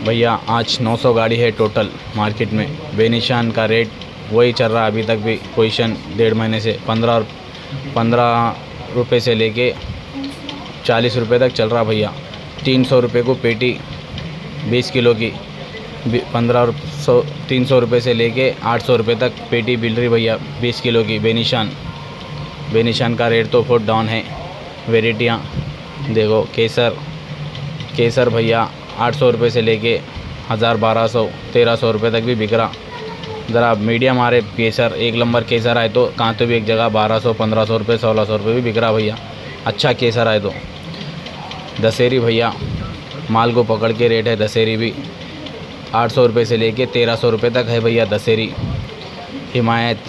भैया आज 900 गाड़ी है टोटल मार्केट में। बेनिशान का रेट वही चल रहा है अभी तक भी, पोजीशन 1.5 महीने से 15 रुपये से लेके 40 रुपये तक चल रहा भैया। 300 रुपये को पेटी 20 किलो की, 300 रुपये से लेके 800 रुपये तक पेटी मिल रही भैया 20 किलो की। बेनिशान का रेट तो फुट डाउन है। वेराइटियाँ देखो, केसर भैया 800 रुपये से लेके 1000, 1200, 1300 रुपये तक भी बिक रहा। ज़रा मीडियम आ रहे केसर, 1 नंबर केसर आए तो कहाँ तो भी एक जगह 1200, 1500 रुपये, 1600 रुपये भी बिक रहा भैया। अच्छा केसर आए तो। दशहरी भैया माल को पकड़ के रेट है। दशहरी भी 800 रुपये से लेके 1300 रुपये तक है भैया दशहरी। हिमायत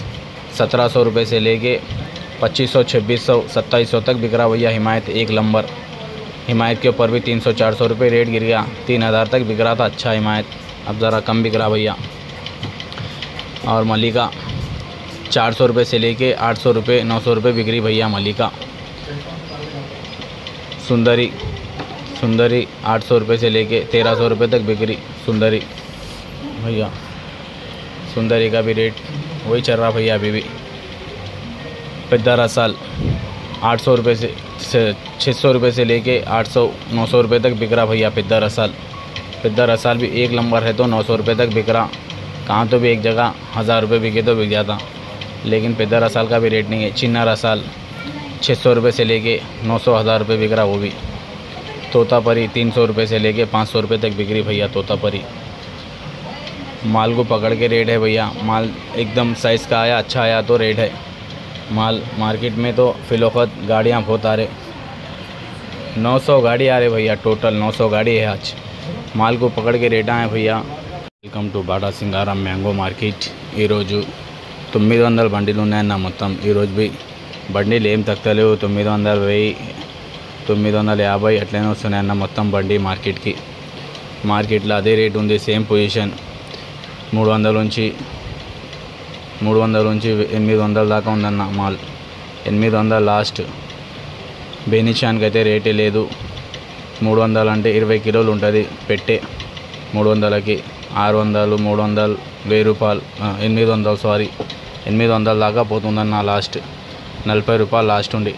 1700 रुपये से लेके 2500, 2600, 2700 तक बिक रहा भैया हिमायत 1 नंबर। हिमायत के ऊपर भी 300, 400 रुपये रेट गिर गया, 3000 तक बिक रहा था अच्छा हिमायत, अब ज़रा कम बिक रहा भैया। और मलिका 400 रुपये से लेके 800 रुपये, 900 रुपये बिक रही भैया मलिका। सुंदरी 800 रुपये से लेके 1300 रुपये तक बिक रही सुंदरी भैया। सुंदरी का भी रेट वही चल रहा भैया अभी भी। पेद्दा रसाल 800 रुपये से 600 रुपये से लेके 800, 900 रुपये तक बिक रहा भैया पेद्दा रसाल भी 1 नंबर है तो 900 रुपये तक बिक रहा। कहाँ तो भी एक जगह 1000 रुपये बिके तो बिक जाता, लेकिन पेद्दा रसाल का भी रेट नहीं है। चिन्ना रसाल 600 रुपये से लेके 900, 1000 रुपये बिक रहा वो भी। तोतापरी 300 रुपये से लेके 500 रुपये तक बिक रही भैया तोतापरी। माल को पकड़ के रेट है भैया, माल एकदम साइज़ का आया, अच्छा आया तो रेट है। माल मार्केट में तो फिलौकत गाड़ियाँ बहुत आ रहे, 900 गाड़ी आ रहे भैया, टोटल 900 गाड़ी है आज। माल को पकड़ के रेट आए भैया। Welcome to Bata Singaram mango market. ఈరోజు 900 బండిలు ఉన్నాయన్న మొత్తం। ఈరోజు పోయి బండిలు ఏం తక్కువలేవు, 900, 1000, 950 అట్లనే వస్తున్నాయన్న మొత్తం బండి మార్కెట్కి। మార్కెట్లో అదే రేట్ ఉంది, సేమ్ పొజిషన్ 300 నుంచి 800 దాకా ఉందన్న మాల్। 800 లాస్ట్। బెనిషాన్కి అయితే రేటే లేదు। 300 అంటే 20 కిలోలు ఉంటుంది పెట్టే, 300కి 600, 300, 1000 రూపాయలు, 800 దాకా పోతుందన్న లాస్ట్। 40 రూపాయలు లాస్ట్ ఉండి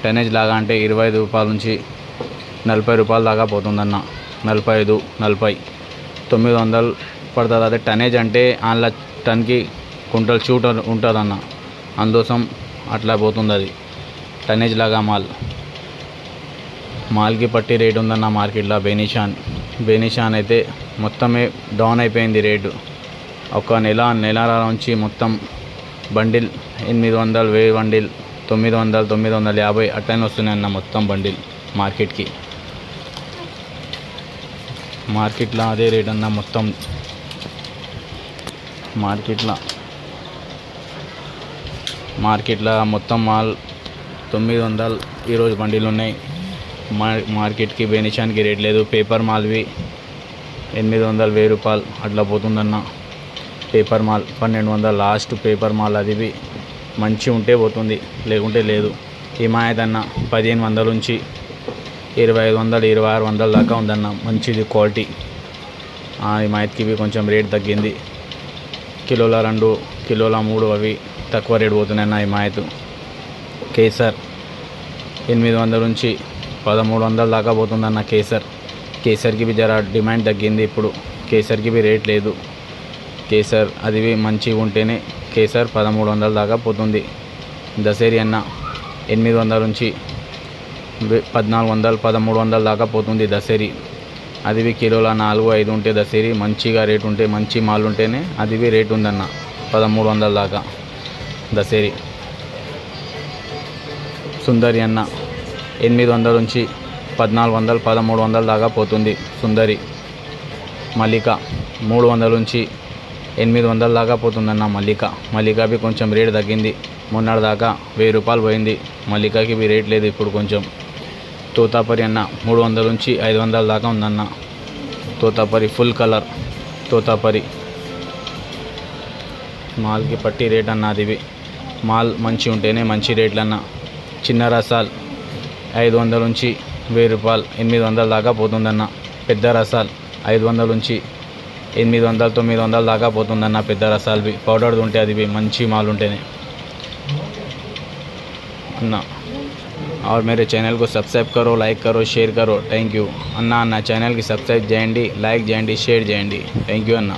టనేజ్ లాగా అంటే 25 రూపాయల నుంచి 40 రూపాయల దాకా పోతుందన్న। 45, 40, 900 పడుతుంది। అదే టనేజ్ అంటే అందులో టన్కి కుంటల్ షూట్ ఉంటుందన్న, అందుకోసం అట్లా పోతుంది అది టనేజ్ లాగా మాల్కి పట్టి రేట్ ఉందన్న మార్కెట్లో। బెనిషాన్ అయితే మొత్తమే డౌన్ అయిపోయింది రేటు। ఒక నెల నుంచి మొత్తం బండిల్ 800, 1000 బండిల్, 900, 950 అట్లనే వస్తున్నాయన్న మొత్తం బండిల్ మార్కెట్కి। మార్కెట్లో అదే రేట్ అన్న మొత్తం మార్కెట్లో మొత్తం మాల్ 900 ఈరోజు బండిలు ఉన్నాయి మార్కెట్కి। బెనిషాన్కి రేట్ లేదు। పేపర్ మాల్వి 800, 1000 రూపాయలు అట్లా పోతుందన్న పేపర్ మాల్। 1200 లాస్ట్ పేపర్ మాల్, అది మంచి ఉంటే పోతుంది, లేకుంటే లేదు। హిమాయత్ అన్న 1500 నుంచి 2500, 2600 దాకా ఉందన్న, మంచిది క్వాలిటీ। హిమాయత్కి కొంచెం రేట్ తగ్గింది, కిలోల 2, కిలోల 3 అవి తక్కువ రేట్ పోతున్నాయన్న హిమాయత్। కేసర్ 800 నుంచి 1300 దాకా పోతుందన్న కేసర్కి भी జరా డిమాండ్ తగ్గింది ఇప్పుడు, కేసర్కి भी రేట్ లేదు। కేసర్ అది మంచిగా ఉంటేనే కేసర్ 1300 దాకా పోతుంది। దశేరి అన్న 800 నుంచి 1400, 1300 దాకా పోతుంది దశేరి। అది కిలోల 4, 5 ఉంటే దశేరి మంచిగా రేట్ ఉంటే, మంచి మాల్ ఉంటేనే అది రేట్ ఉందన్న 1300 దాకా దశేరి। సుందరి అన్న 800 నుంచి 1400, 1300 దాకా పోతుంది సుందరి। మల్లిక 300 నుంచి 800 దాకా పోతుందన్న మల్లిక కొంచెం రేట్ తగ్గింది, మొన్నటి దాకా 1000 రూపాయలు పోయింది। మల్లికకి రేట్ లేదు ఇప్పుడు కొంచెం। తోతాపరి అన్న 300 నుంచి 500 దాకా ఉందన్న తోతాపరి, ఫుల్ కలర్ తోతాపరి। మాల్కి పట్టి రేట్ అన్న అది మాల్ మంచి ఉంటేనే మంచి రేట్లన్న। చిన్న రసాల్ 500 నుంచి 1000 రూపాయలు, 800 దాకా పోతుందన్న। పెద్ద రసాల్ 500 నుంచి 800 900 దాకా పోతుందన్న పెద్ద రసాలు పౌడర్ది ఉంటే అది మంచి మాల్ ఉంటేనే अन्ना। और मेरे चैनल को सब्सक्राइब करो, लाइक करो, शेयर करो। Thank you Anna. चैनल की सब्सक्राइब చేయండి, లైక్ చేయండి, షేర్ చేయండి। Thank you Anna.